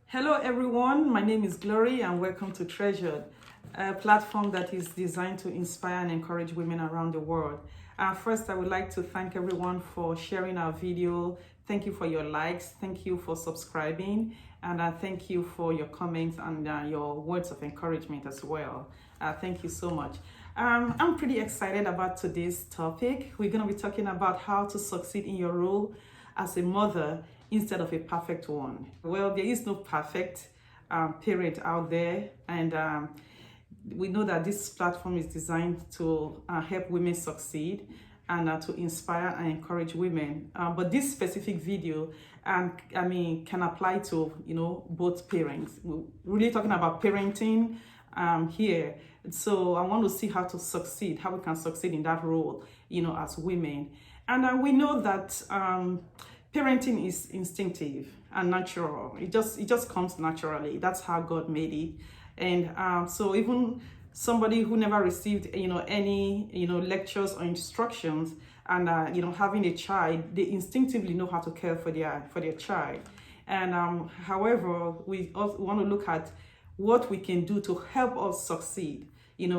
Hello everyone, my name is Glory and welcome to Treasured, a platform that is designed to inspire and encourage women around the world. First, I would like to thank everyone for sharing our video. Thank you for your likes, thank you for subscribing, and thank you for your comments and your words of encouragement as well. Thank you so much. I'm pretty excited about today's topic. We're going to be talking about how to succeed in your role as a mother instead of a perfect one. Well, there is no perfect parent out there, and we know that this platform is designed to help women succeed and to inspire and encourage women. But this specific video, can apply to both parents. We're really talking about parenting here. So I want to see how to succeed, how we can succeed in that role, as women. And we know that parenting is instinctive and natural. It just comes naturally. That's how God made it. And so even somebody who never received any lectures or instructions and having a child, they instinctively know how to care for their child. And however, we also want to look at what we can do to help us succeed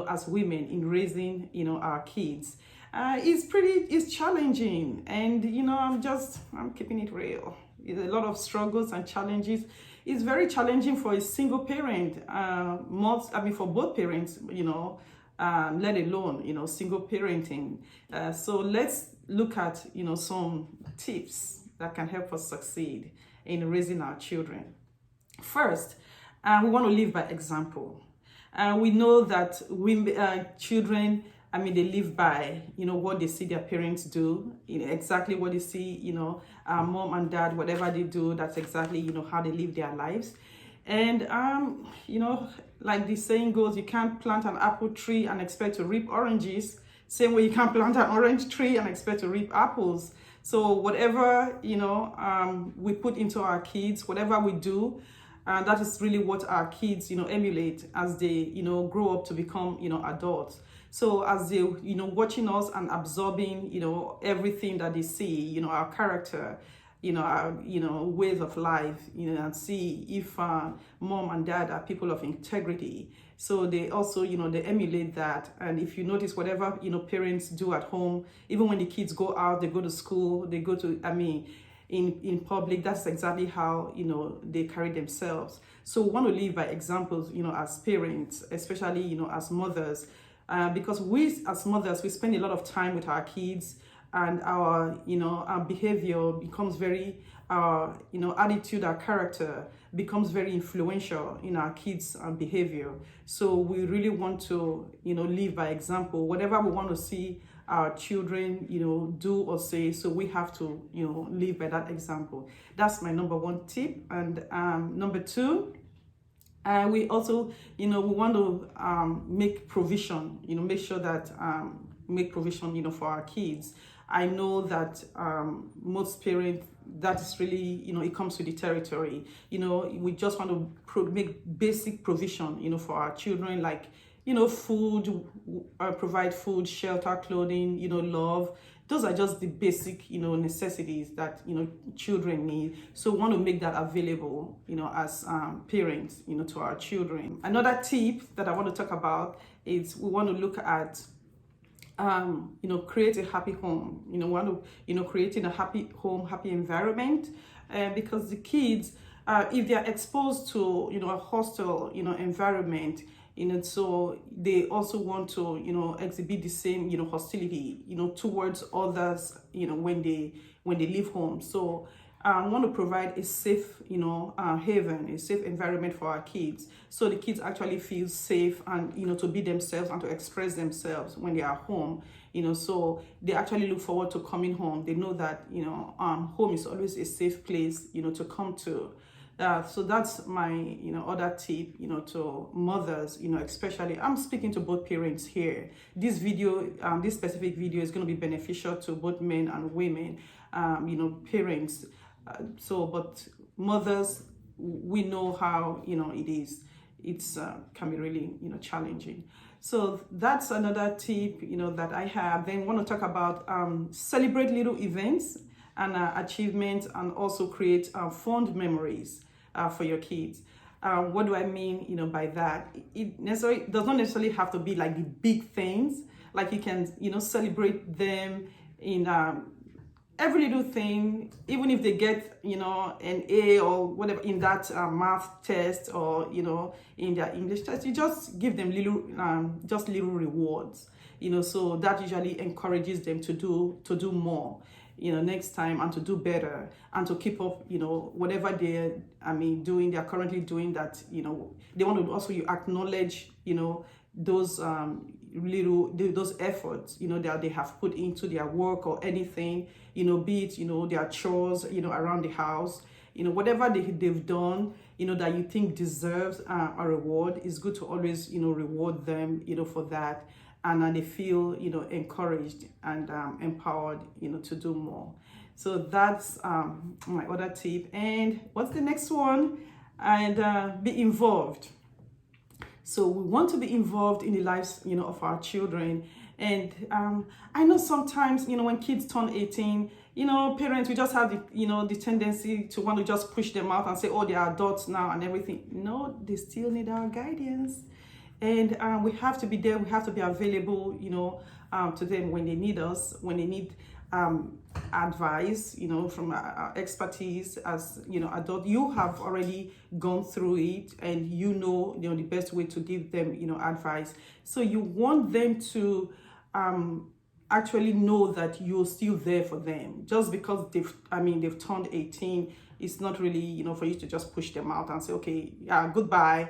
as women in raising our kids. It's challenging, and I'm keeping it real. It's a lot of struggles and challenges. It's very challenging for a single parent, for both parents, let alone single parenting. So let's look at some tips that can help us succeed in raising our children. First, we want to live by example. We know that children, they live by, what they see their parents do, exactly what they see, mom and dad, whatever they do, that's exactly, how they live their lives. And, like the saying goes, you can't plant an apple tree and expect to reap oranges. Same way you can't plant an orange tree and expect to reap apples. So whatever, we put into our kids, whatever we do, that is really what our kids, emulate as they, grow up to become, adults. So as they, watching us and absorbing, everything that they see, our character, our, ways of life, and see if mom and dad are people of integrity. So they also, they emulate that. And if you notice, whatever, parents do at home, even when the kids go out, they go to school, they go to, in public, that's exactly how they carry themselves. So we want to live by examples, as parents, especially as mothers, because we as mothers, we spend a lot of time with our kids, and our our behavior becomes very attitude, our character becomes very influential in our kids' behavior. So we really want to live by example. Whatever we want to see our children do or say, so we have to live by that example. That's my number one tip. And number two, we also we want to make provision, make sure that make provision for our kids. I know that most parents, that's really it comes with the territory. We just want to make basic provision for our children, like food, provide food, shelter, clothing, love. Those are just the basic, necessities that, children need. So we want to make that available, as parents, to our children. Another tip that I want to talk about is we want to look at, create a happy home. We want to, creating a happy home, happy environment, because the kids, if they are exposed to, a hostile, environment, so they also want to, exhibit the same, hostility, towards others, when they leave home. So I want to provide a safe, haven, a safe environment for our kids. So the kids actually feel safe and, to be themselves and to express themselves when they are home. So they actually look forward to coming home. They know that, home is always a safe place, to come to. So that's my, other tip, to mothers, especially. I'm speaking to both parents here. This video, this specific video is going to be beneficial to both men and women, parents. But mothers, we know how, it is. It's can be really, challenging. So that's another tip, that I have. Then want to talk about celebrate little events and achievements, and also create fond memories. for your kids. What do I mean, by that? It necessarily does not necessarily have to be like the big things. Like you can, celebrate them in every little thing, even if they get, an A or whatever in that math test, or, in their English test. You just give them just little rewards, so that usually encourages them to do more, next time, and to do better, and to keep up, whatever they're currently doing, that, they want to also acknowledge, those those efforts, that they have put into their work or anything, be it, their chores, around the house, whatever they've done, that you think deserves a reward. It's good to always, reward them, for that. And they feel, encouraged and empowered, to do more. So that's my other tip. And what's the next one? And be involved. So we want to be involved in the lives, of our children. And I know sometimes, when kids turn 18, parents, we just have the tendency to want to just push them out and say, oh, they are adults now and everything. No, they still need our guidance. And we have to be there. We have to be available, to them when they need us, when they need advice, from our expertise as, adult. You have already gone through it, and the best way to give them, advice. So you want them to actually know that you're still there for them. Just because they've turned 18, it's not really, for you to just push them out and say, okay, yeah, goodbye.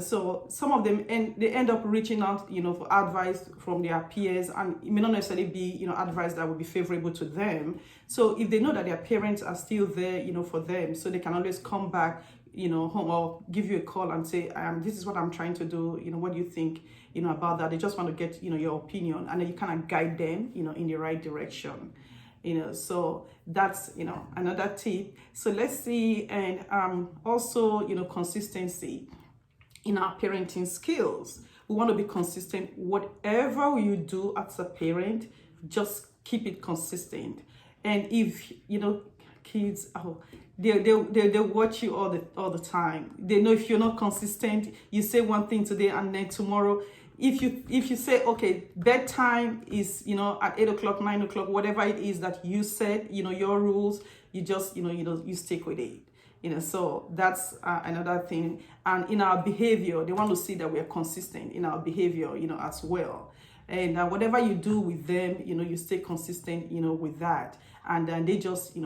So some of them, and they end up reaching out, for advice from their peers, and it may not necessarily be, advice that would be favorable to them. So if they know that their parents are still there, for them, so they can always come back, home, or give you a call and say, this is what I'm trying to do. What do you think, about that? They just want to get, your opinion, and then you kind of guide them, in the right direction. So that's, another tip. So let's see. And also, consistency in our parenting skills. We want to be consistent. Whatever you do as a parent, just keep it consistent. And if kids, they watch you all the time. They know if you're not consistent. You say one thing today, and then tomorrow, if you say, okay, bedtime is at 8 o'clock, 9 o'clock, whatever it is that you said, your rules, you just you stick with it. So that's another thing. And in our behavior, they want to see that we are consistent in our behavior, as well. And whatever you do with them, you stay consistent, with that. And then they just,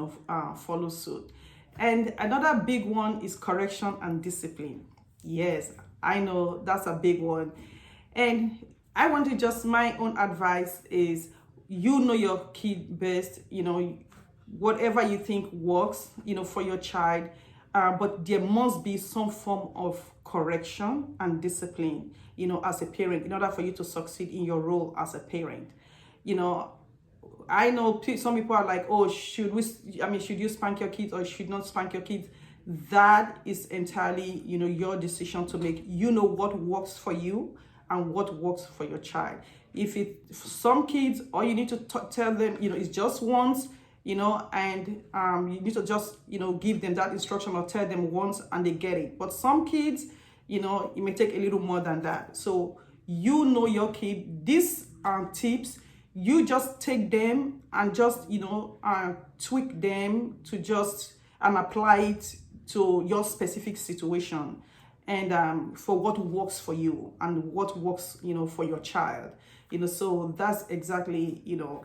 follow suit. And another big one is correction and discipline. Yes, I know that's a big one. And I want to just, my own advice is, your kid best, whatever you think works, for your child, but there must be some form of correction and discipline, as a parent, in order for you to succeed in your role as a parent. I know some people are like, oh, should you spank your kids or should not spank your kids? That is entirely, your decision to make. What works for you and what works for your child. For some kids, all you need to tell them, is just once, and you need to just, give them that instruction or tell them once and they get it. But some kids, it may take a little more than that. So, your kid, these tips, you just take them and just, tweak them to just, and apply it to your specific situation. And for what works for you and what works, for your child, so that's exactly,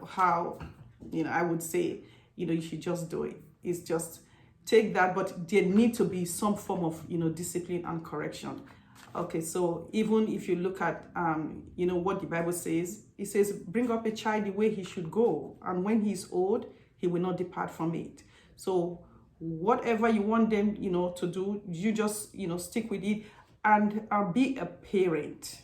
how, I would say, you should just do it. It's just take that, but there need to be some form of, discipline and correction. Okay, so even if you look at, what the Bible says, it says, bring up a child the way he should go, and when he's old, he will not depart from it. So whatever you want them, to do, you just, stick with it, and be a parent,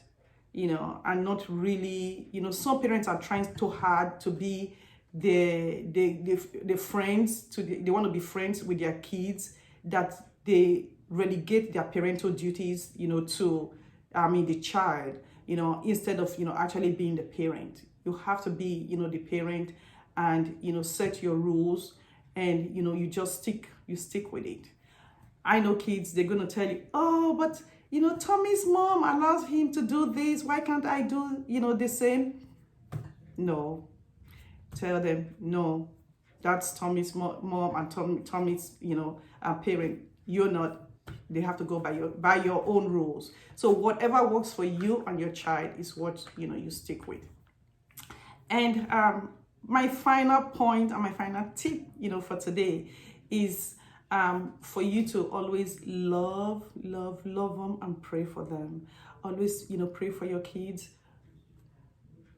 and not really, some parents are trying too hard to be the friends, they want to be friends with their kids, that they relegate their parental duties, to, the child, instead of, actually being the parent. You have to be, the parent, and, set your rules, and, you just stick with it. I know kids, they're going to tell you, oh, but, you know, Tommy's mom allows him to do this. Why can't I do, you know, the same? No. Tell them, no. That's Tommy's mom and Tommy's, you know, parent. You're not. They have to go by your own rules. So whatever works for you and your child is what, you know, you stick with. And my final point and my final tip, you know, for today is for you to always love them and pray for them. Always, you know, pray for your kids.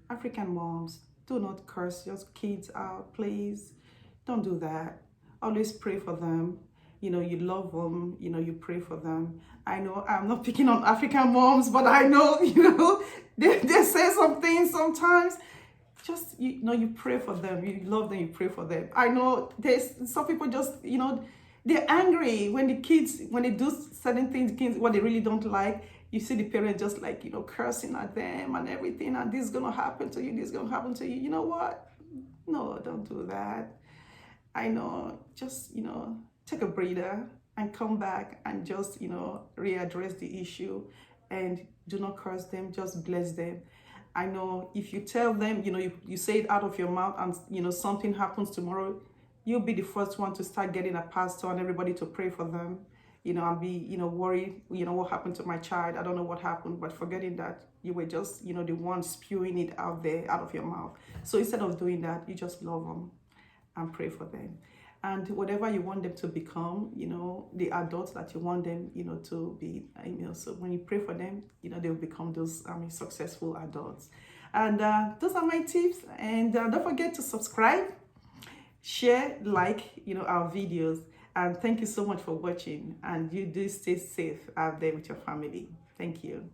African moms, do not curse your kids out, please. Don't do that. Always pray for them. You know, you love them, you know, you pray for them. I know I'm not picking on African moms, but I know, you know, they say some things sometimes. Just, you know, you pray for them, you love them, you pray for them. I know there's some people just, you know, they're angry when the kids, when they do certain things, kids, what they really don't like. You see the parent just like, you know, cursing at them and everything, and this is going to happen to you, this is going to happen to you. You know what? No, don't do that. I know, just, you know, take a breather and come back and just, you know, readdress the issue, and do not curse them, just bless them. I know if you tell them, you know, you say it out of your mouth and, you know, something happens tomorrow, you'll be the first one to start getting a pastor and everybody to pray for them, you know, and be, you know, worried, you know, what happened to my child? I don't know what happened, but forgetting that you were just, you know, the one spewing it out there, out of your mouth. So instead of doing that, you just love them and pray for them. And whatever you want them to become, you know, the adults that you want them, you know, to be, you know, so when you pray for them, you know, they'll become those, successful adults. And those are my tips. And don't forget to subscribe, share, like, you know, our videos. And thank you so much for watching. And you do stay safe out there with your family. Thank you.